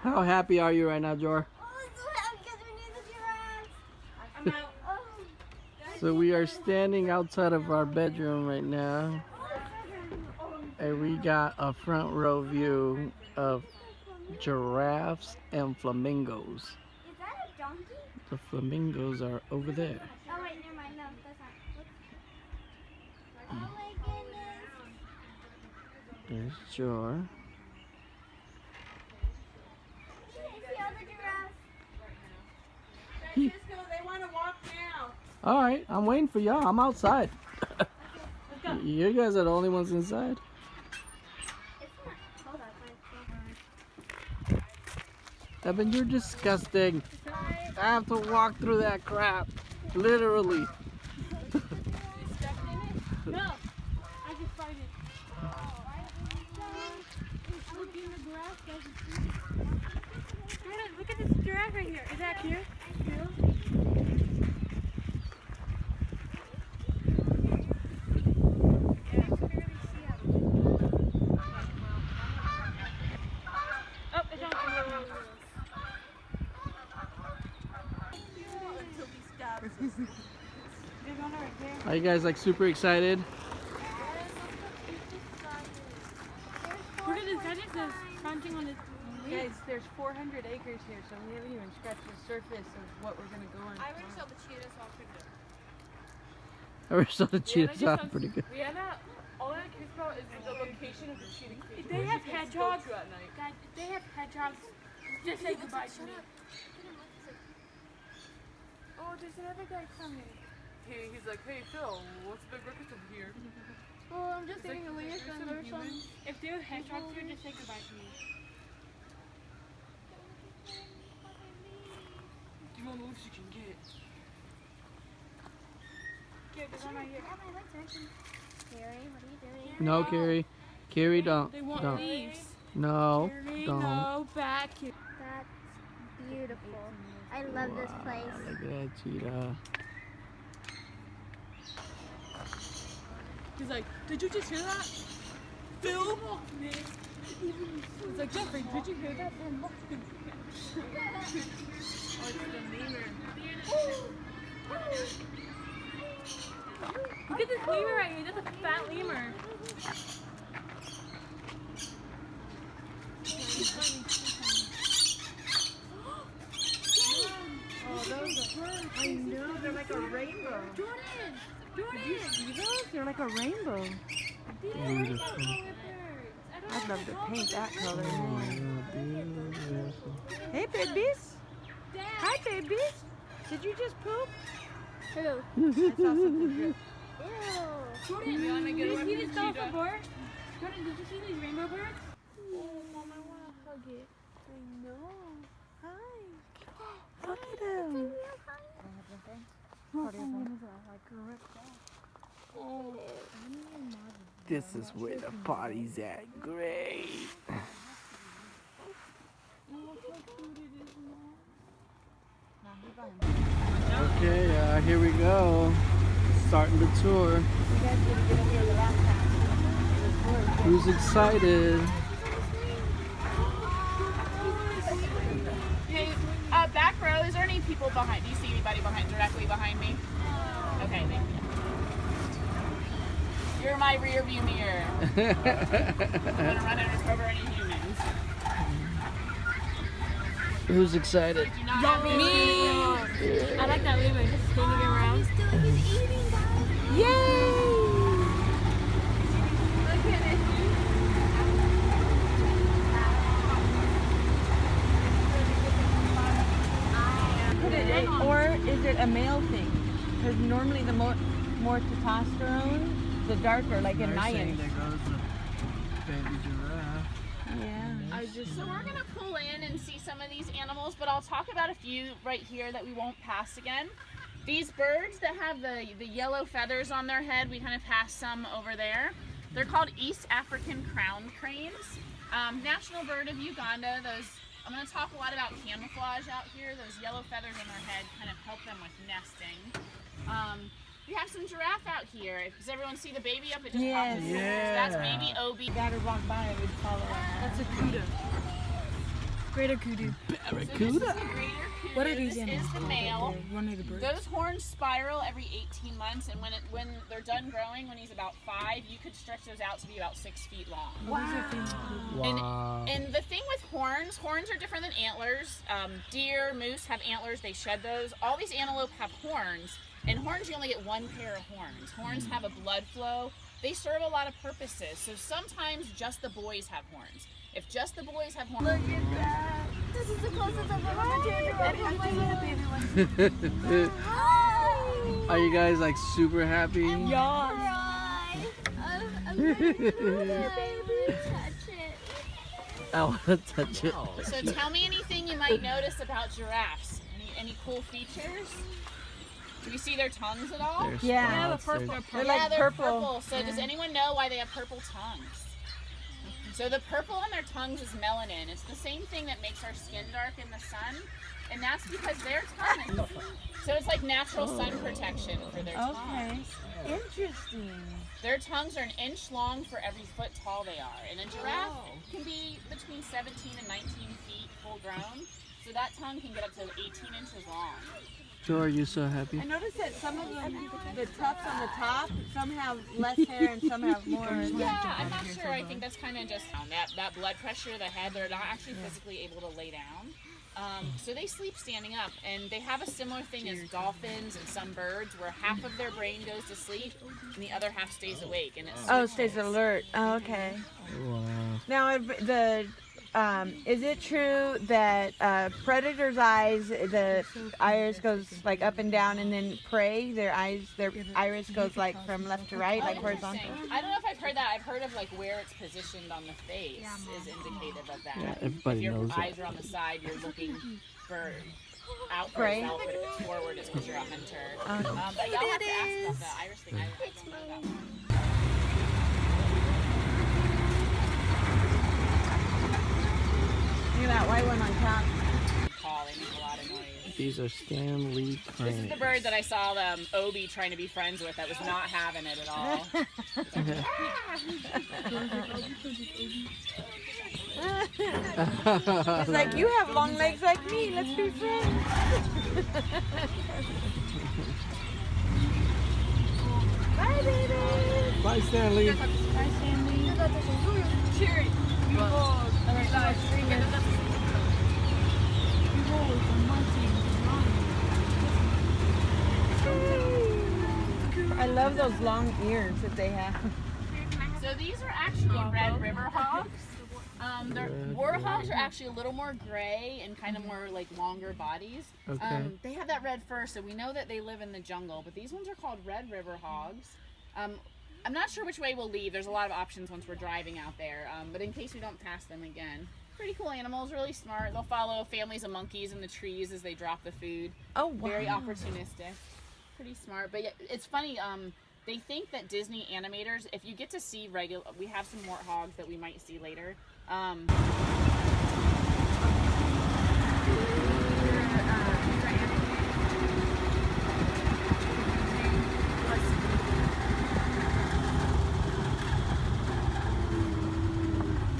How happy are you right now, Jor? I'm out. So we are standing outside of our bedroom right now, and we got a front row view of giraffes and flamingos. Is that a donkey? The flamingos are over there. Oh wait, never mind. No, that's not. Oh my goodness. There's Jor. See all the giraffes? Francisco, they want to walk now. All right, I'm waiting for y'all. I'm outside. Let's go. You guys are the only ones inside. It's not. Hold on. Evan, you're disgusting. I have to walk through that crap. Literally. No, I just find it. Look in the grass, look at this giraffe right here. Is that cute? Oh, it's on. There's one right there. Are you guys like super excited? Look at this. That is this crunching on this. Guys, there's 400 acres here, so we haven't even scratched the surface of what we're gonna go on. I already saw the cheetahs all pretty good. I already saw the cheetahs out pretty good. Rihanna, all I cares about is the location of the cheetah cage. They have Where you can hedgehogs. go to at night. God, they have hedgehogs. Just say goodbye to me. Oh, there's another guy coming. He's like, hey Phil, what's the big ruckus over here? Oh, I'm just Like, getting a there's leash some under humans. If there are hedgehogs here, just say goodbye to me. The more moves you can get. Here, there's one right here. Carrie, what are you doing? No, Carrie. Carrie, don't. They want Don't. leaves. No, Carrie, don't. no, back here. That's beautiful. I love this place. Look at that cheetah. He's like, did you just hear that? Phil? He's like, Jeffrey, did you hear that? Look at this lemur right here. That's a fat lemur. Oh, those are, I know, they're like a rainbow. Jordan! Jordan! Did you see those? They're like a rainbow. Beautiful. I'd love to paint that color. Beautiful. Hey, babies. Hi, babies. Did you just poop? Who? I saw something good. Ew. Jordan, You wanna did get you away see from this the dolphin cheetah? bird? Jordan, did you see these rainbow birds? Oh, Mom, I want to hug it. I know. Hi. Look at him. This is where the party's at. Great. Okay, here we go. Starting the tour. Who's excited? Hey, back row, is there any people behind? Do you see anybody directly behind me? Okay, thank you. You're my rear view mirror. I'm gonna run over any humans. Who's excited? Not me. I like that lemur just spinning around. Or is it a male thing? Because normally the more testosterone, the darker, like in lions. There goes the baby giraffe. Yeah. So we're gonna pull in and see some of these animals, but I'll talk about a few right here that we won't pass again. These birds that have the yellow feathers on their head, we kind of passed some over there. They're called East African crowned cranes. National bird of Uganda. I'm going to talk a lot about camouflage out here. Those yellow feathers on their head kind of help them with nesting. We have some giraffe out here. Does everyone see the baby up? It just popped its ears. That's baby Obi. Got to walk by and we'd follow her. That's a cuda. Greater kudu. Barracuda. What are these This is animals? the male. One of the birds. Those horns spiral every 18 months, and when they're done growing, when he's about 5, you could stretch those out to be about 6 feet long. Wow. And the thing with horns are different than antlers. Deer, moose have antlers, they shed those. All these antelope have horns, and horns you only get one pair of horns. Horns have a blood flow. They serve a lot of purposes. So sometimes just the boys have horns. If just the boys have horns. Look at that. This is the closest I've ever been to a baby. Are you guys like super happy? Cry. I'm ready to go there, baby. Touch it. I want to touch it. So tell me anything you might notice about giraffes. Any cool features? Do we see their tongues at all? There's Yeah. spots, Yeah, there's- They're Yeah, like they're purple. So does anyone know why they have purple tongues? So the purple on their tongues is melanin. It's the same thing that makes our skin dark in the sun. And that's because their tongue. So it's like natural sun protection for their Okay. tongues. Interesting. Their tongues are an inch long for every foot tall they are. And a giraffe can be between 17 and 19 feet full grown. So that tongue can get up to 18 inches long. Joe, are you so happy? I noticed that some of them, the tufts on the top, some have less hair and some have more. Yeah, I'm not sure. I think that's kind of just that blood pressure, the head. They're not actually physically able to lay down. So they sleep standing up, and they have a similar thing as dolphins and some birds, where half of their brain goes to sleep and the other half stays awake. And Oh, stays alert. Oh, okay. Wow. Now, is it true that predators' eyes, the iris goes like up and down, and then prey, their iris goes like from left to right, like horizontal? interesting. I don't know if I've heard that. I've heard of like where it's positioned on the face is indicative of that. Yeah, everybody if your knows that. eyes are on the side, you're looking for out for Prey? yourself, but if it's forward, it's because you're a hunter. But y'all have to ask about the iris thing. I don't know that one. Look at that white one on top. Call, they make a lot of noise. These are Stanley This is the cranes. bird that I saw Obi trying to be friends with that was not having it at all. It's like, you have long legs like me. Let's be friends. Bye, baby. Bye, Stanley. I love those long ears that they have. So these are actually red river hogs. Warhogs are actually a little more gray and kind of more like longer bodies. Okay. They have that red fur, so we know that they live in the jungle. But these ones are called red river hogs. I'm not sure which way we'll leave. There's a lot of options once we're driving out there. But in case we don't pass them again. Pretty cool animals, really smart. They'll follow families of monkeys in the trees as they drop the food. Oh, wow. Very opportunistic. Pretty smart. But yeah, it's funny, they think that Disney animators, if you get to see we have some warthogs that we might see later.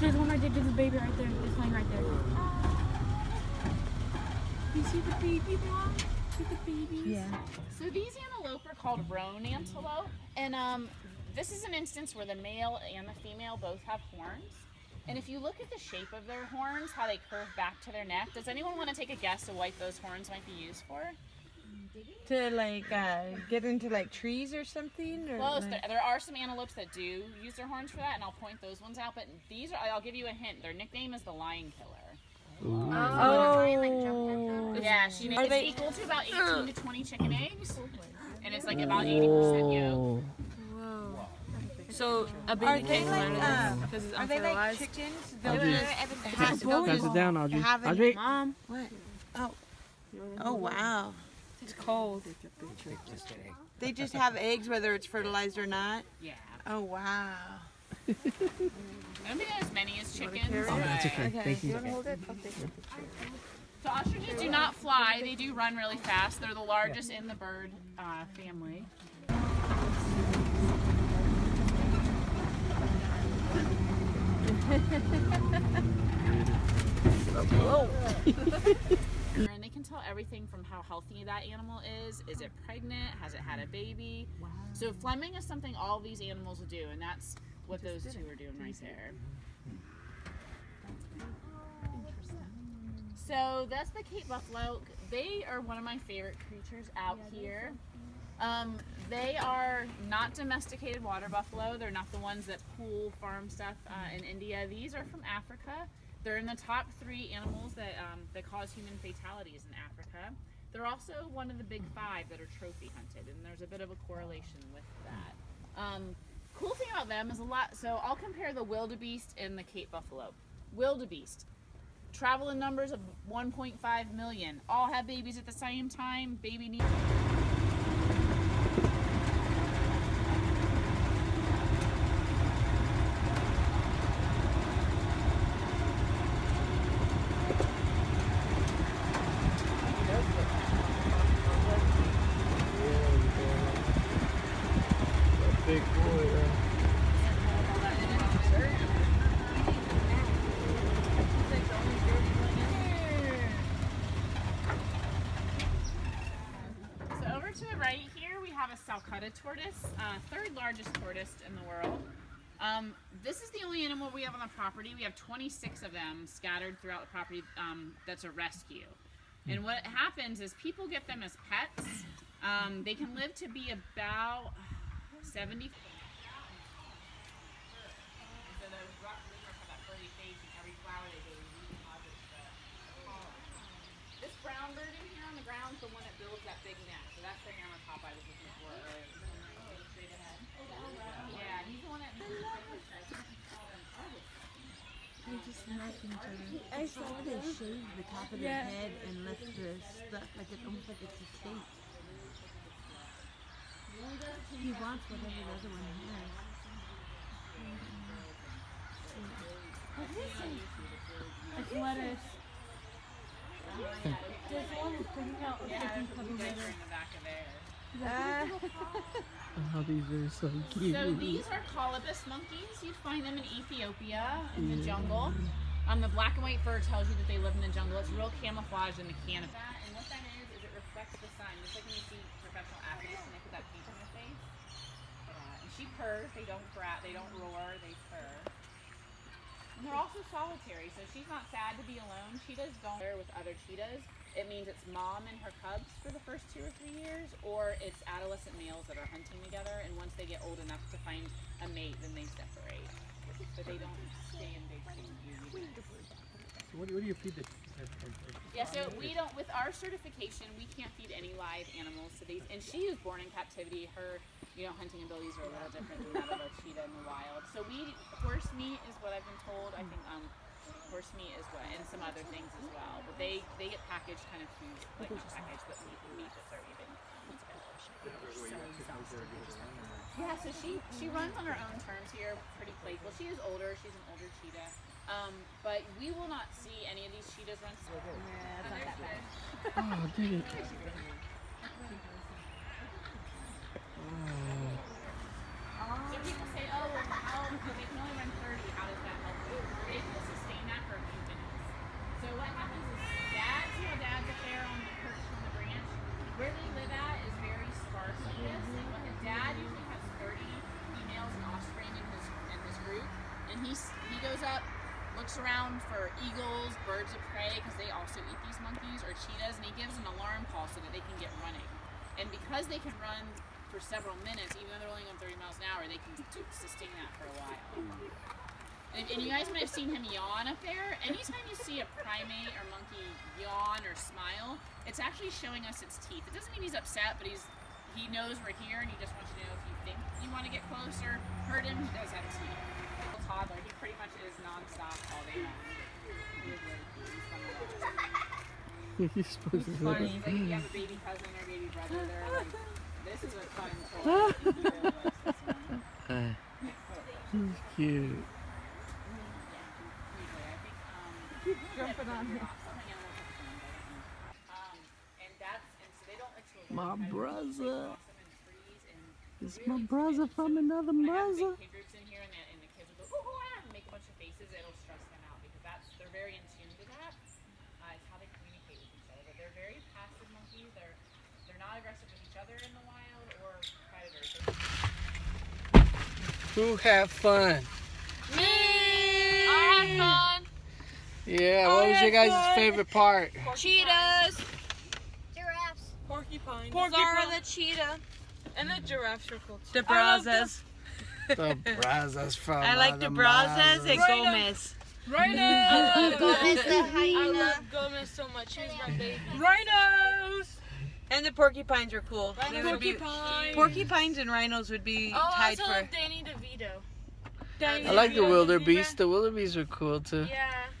There's one right there. There's a baby right there. It's playing right there. You see the baby, Mom? See the babies? Yeah. So these antelope are called roan antelope, and this is an instance where the male and the female both have horns. And if you look at the shape of their horns, how they curve back to their neck, does anyone want to take a guess of what those horns might be used for? To like get into like trees or something? Or Close. like- There are some antelopes that do use their horns for that, and I'll point those ones out. But these are, I'll give you a hint. Their nickname is the Lion Killer. Ooh. Oh. Yeah, she makes they- equal to about 18 to 20 chicken eggs, and it's like about 80% yolk. Oh. So a Are baby they can't like learn because it's are they like unfertilized. chickens? Audrey, pass it down, Audrey. Audrey. Mom, Oh wow. it's cold. They just have eggs whether it's fertilized or not. Yeah. Oh wow. I don't think as many as chickens. Oh, that's okay. Okay. Thank you. So ostriches do not fly. They do run really fast. They're the largest in the bird family. Whoa. And they can tell everything from how healthy that animal is. Is it pregnant? Has it had a baby? Wow. So Fleming is something all these animals will do, and that's what those two are doing right there. So that's the Cape buffalo. They are one of my favorite creatures out here. They are not domesticated water buffalo. They're not the ones that pool farm stuff in India. These are from Africa. They're in the top 3 animals that cause human fatalities in Africa. They're also one of the big 5 that are trophy hunted, and there's a bit of a correlation with that. Cool thing about them is a lot. So I'll compare the wildebeest and the Cape buffalo. Wildebeest travel in numbers of 1.5 million. All have babies at the same time. Baby needs. Big boy. So over to the right here, we have a Salcutta tortoise, 3rd largest tortoise in the world. This is the only animal we have on the property. We have 26 of them scattered throughout the property. That's a rescue. And what happens is people get them as pets. They can live to be about 70. So those rock lemurs have that furry face, and every flower they go deposits the pollen. This brown bird in here on the ground is the one that builds that big nest. So that's the hair on the top I was looking for earlier. Straight ahead. Yeah, he's the one that builds the I saw they shave the top of their head and left the stuff like it's almost like it's a steak. He wants whatever the other one has. What is it? It's lettuce. There's one sticking out. Yeah, there's a blue diaper in the back of there. Oh, these are so cute. So these are colobus monkeys. You'd find them in Ethiopia in the jungle. The black and white fur tells you that they live in the jungle. It's real camouflage in the canopy. And what that is it reflects the sun. Just like when you see professional athletes and they put that paint on their face. And she purrs. They don't brat. They don't roar. They purr. And they're also solitary, so she's not sad to be alone. Cheetahs don't pair with other cheetahs. It means it's mom and her cubs for the first 2 or 3 years, or it's adolescent males that are hunting together, and once they get old enough to find a mate, then they separate. But they don't stay in big teams usually. So what do you feed the Yeah, so we don't, with our certification, we can't feed any live animals to these. And she was born in captivity. Her, hunting abilities are a little different than that of a cheetah in the wild. So horse meat is what I've been told. I think horse meat is what, and some other things as well. But they get packaged kind of food, like not packaged, but meat that they're eating. Yeah, so she runs on her own terms here, pretty playful. She is older. She's an older cheetah. But we will not see any of these cheetahs run. Yeah, it's not that bad. Oh, dang it. So people say, oh, well, they can only run 30. How does that help you? They can sustain that for a few minutes. So what happens is dads up there on the perch on the branch, where they live at is very sparse like this. And what the dad usually has 30 females and offspring in his group. And he goes up, looks around for eagles, birds of prey, because they also eat these monkeys, or cheetahs, and he gives an alarm call so that they can get running. And because they can run for several minutes, even though they're only going 30 miles an hour, they can sustain that for a while. And you guys might have seen him yawn up there. Anytime you see a primate or monkey yawn or smile, it's actually showing us its teeth. It doesn't mean he's upset, but he knows we're here, and he just wants you to know if you think you want to get close or hurt him, he does have teeth. Toddler, he pretty much is non-stop all day long. He is really cute. He's fun to watch. You're supposed to Funny. He's like, you have a baby cousin or baby brother. They're like, this is a fun toy. He really likes this one. He's cute. Keep jumping on him. And so they don't like to My brother. It's really my brother from another mother. Kid groups in here, and the kids will go, oh, and make a bunch of faces. It'll stress them out because they're very in tune to that. It's how They're not aggressive with each other in the wild or predators. Who had fun? I had fun. Yeah, what was your guys' favorite part? Cheetahs. Giraffes. Porcupine. Zara the cheetah. And the giraffes are cool too. The brazos. The brazos from I like the brazos and Right Gomez. Rhinos. Gomez the I hyena. love Gomez so much. She was my baby. Rhinos. And the porcupines are cool. They would be- Porcupine. porcupines and rhinos would be Oh, I tied also for. love Danny DeVito. I like the wildebeest. The wildebeest are cool too. Yeah.